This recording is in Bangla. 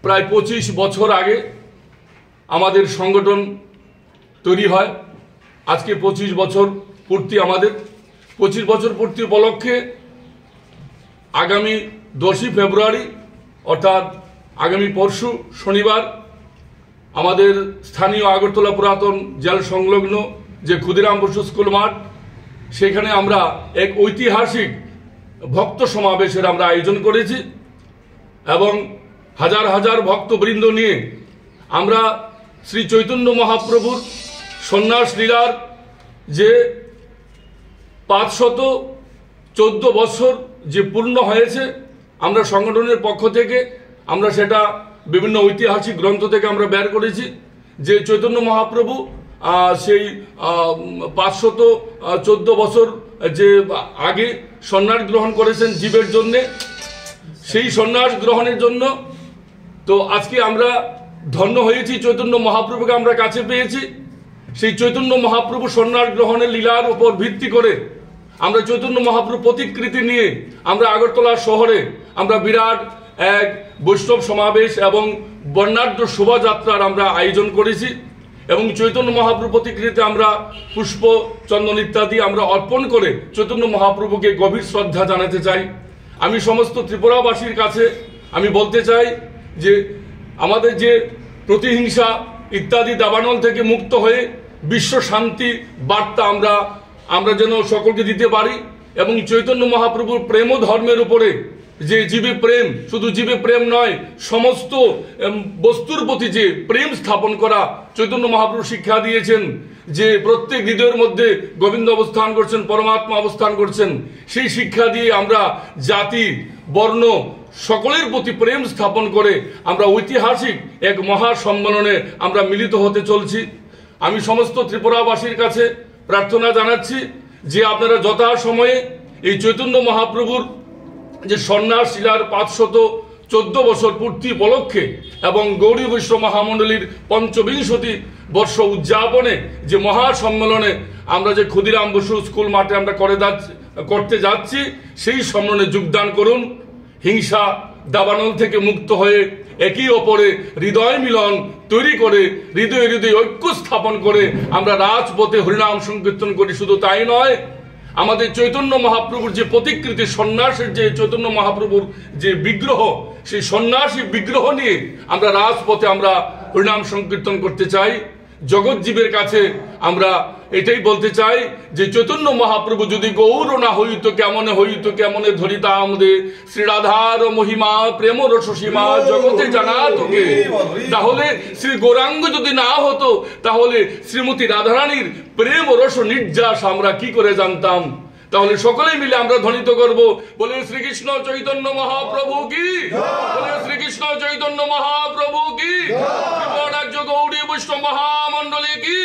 প্রায় 25 বছর আগে আমাদের সংগঠন তৈরি হয়। আজকে 25 বছর পূর্তি। আমাদের 25 বছর পূর্তি উপলক্ষে আগামী 10ই ফেব্রুয়ারি অর্থাৎ আগামী পরশু শনিবার আমাদের স্থানীয় আগরতলা পুরাতন জেল সংলগ্ন যে ক্ষুদিরাম বসু স্কুল মাঠ, সেখানে আমরা এক ঐতিহাসিক ভক্ত সমাবেশের আমরা আয়োজন করেছি এবং হাজার হাজার ভক্তবৃন্দ নিয়ে আমরা শ্রী চৈতন্য মহাপ্রভুর সন্ন্যাস লীলার যে 514 বছর যে পূর্ণ হয়েছে, আমরা সংগঠনের পক্ষ থেকে আমরা সেটা বিভিন্ন ঐতিহাসিক গ্রন্থ থেকে আমরা বের করেছি যে চৈতন্য মহাপ্রভু সেই 514 বছর যে আগে সন্ন্যাস গ্রহণ করেছেন জীবের জন্য, সেই সন্ন্যাস গ্রহণের জন্য তো আজকে আমরা ধন্য হয়েছি, চৈতন্য মহাপ্রভুকে আমরা কাছে পেয়েছি। সেই চৈতন্য মহাপ্রভু সন্ন্যাস গ্রহণের লীলার উপর ভিত্তি করে আমরা চৈতন্য মহাপ্রভু প্রতিকৃতি নিয়ে আমরা আগরতলা শহরে আমরা বিরাট এক বৈষ্ণব সমাবেশ এবং বর্ণাঢ্য শোভাযাত্রার আমরা আয়োজন করেছি এবং চৈতন্য মহাপ্রভু প্রতিকৃতিতে আমরা পুষ্প চন্দন ইত্যাদি আমরা অর্পণ করে চৈতন্য মহাপ্রভুকে গভীর শ্রদ্ধা জানাতে চাই। আমি সমস্ত ত্রিপুরাবাসীর কাছে আমি বলতে চাই যে আমাদের যে প্রতিহিংসা ইত্যাদি দাবানল থেকে মুক্ত হয়ে বিশ্ব শান্তি বার্তা আমরা যেন সকলকে দিতে পারি এবং চৈতন্য মহাপ্রভুর প্রেম ধর্মের উপরে যে জীবে প্রেম, শুধু জীবে প্রেম নয়, সমস্ত বস্তুর প্রতি যে প্রেম স্থাপন করা চৈতন্য মহাপ্রভু শিক্ষা দিয়েছেন যে প্রত্যেক হৃদয়ের মধ্যে গোবিন্দ অবস্থান করছেন, পরমাত্মা অবস্থান করছেন। সেই শিক্ষা দিয়ে আমরা জাতি বর্ণ সকলের প্রতি প্রেম স্থাপন করে আমরা ঐতিহাসিক এক মহা সম্মেলনে আমরা মিলিত হতে চলছি। আমি সমস্ত ত্রিপুরাবাসীর কাছে প্রার্থনা জানাচ্ছি যে আপনারা যথাসময়ে এই চৈতন্য মহাপ্রভুর যে সন্ন্যাস লীলার 514 বছর পূর্তি উপলক্ষে এবং গৌড়ী বৈষ্ণব মহামণ্ডলীর 45 বর্ষ উদযাপনে যে মহা সম্মেলনে আমরা যে ক্ষুদিরাম বসু স্কুল মাঠে আমরা করতে যাচ্ছি, সেই সম্মেলনে যোগদান করুন। হিংসা দাবানল থেকে মুক্ত হয়ে একই অপরে হৃদয় মিলন তৈরি করে হৃদয়ে হৃদয়ে ঐক্য স্থাপন করে আমরা রাজপথে হরিনাম সংকীর্তন করি। শুধু তাই নয়, আমাদের চৈতন্য মহাপ্রভুর যে প্রতিকৃতি সন্ন্যাসের যে চৈতন্য মহাপ্রভুর যে বিগ্রহ, সেই সন্ন্যাসী বিগ্রহ নিয়ে আমরা রাজপথে আমরা হরিনাম সংকীর্তন করতে চাই। জগৎজীবের কাছে আমরা এটাই বলতে চাই যে চৈতন্য মহাপ্রভু যদি গৌর না হইত কেমনে ধরিতাম দে শ্রী রাধার মহিমা প্রেম রস সীমা জগতে জানা তোকে। তাহলে শ্রী গৌরাঙ্গ যদি না হতো তাহলে শ্রীমতী রাধারানীর প্রেম রস নির্যাস আমরা কি করে জানতাম? তাহলে সকলেই মিলে আমরা ধ্বনিত করব, বলে শ্রীকৃষ্ণ চৈতন্য মহাপ্রভু কি, বলে শ্রীকৃষ্ণ চৈতন্য মহাপ্রভু কি, রাজ্য গৌড়ী বৈষ্ণব মহামণ্ডলী কি।